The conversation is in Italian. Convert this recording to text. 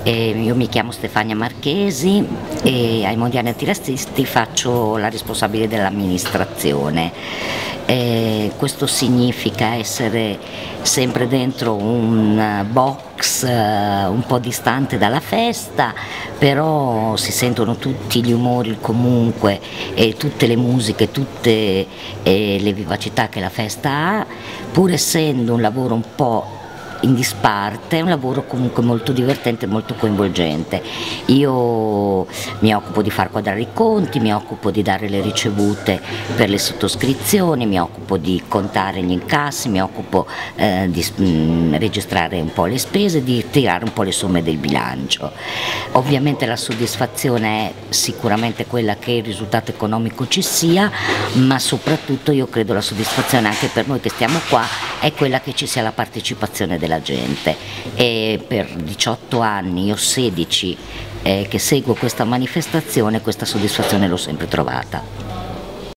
Io mi chiamo Stefania Marchesi e ai Mondiali Antirazzisti faccio la responsabile dell'amministrazione. Questo significa essere sempre dentro un box un po' distante dalla festa, però si sentono tutti gli umori comunque e tutte le musiche, tutte le vivacità che la festa ha, pur essendo un lavoro un po' in disparte, è un lavoro comunque molto divertente e molto coinvolgente. Io mi occupo di far quadrare i conti, mi occupo di dare le ricevute per le sottoscrizioni, mi occupo di contare gli incassi, mi occupo di registrare un po' le spese, di tirare un po' le somme del bilancio. Ovviamente la soddisfazione è sicuramente quella che il risultato economico ci sia, ma soprattutto io credo la soddisfazione anche per noi che stiamo qua è quella che ci sia la partecipazione della gente, e per 18 anni, io 16 che seguo questa manifestazione, questa soddisfazione l'ho sempre trovata.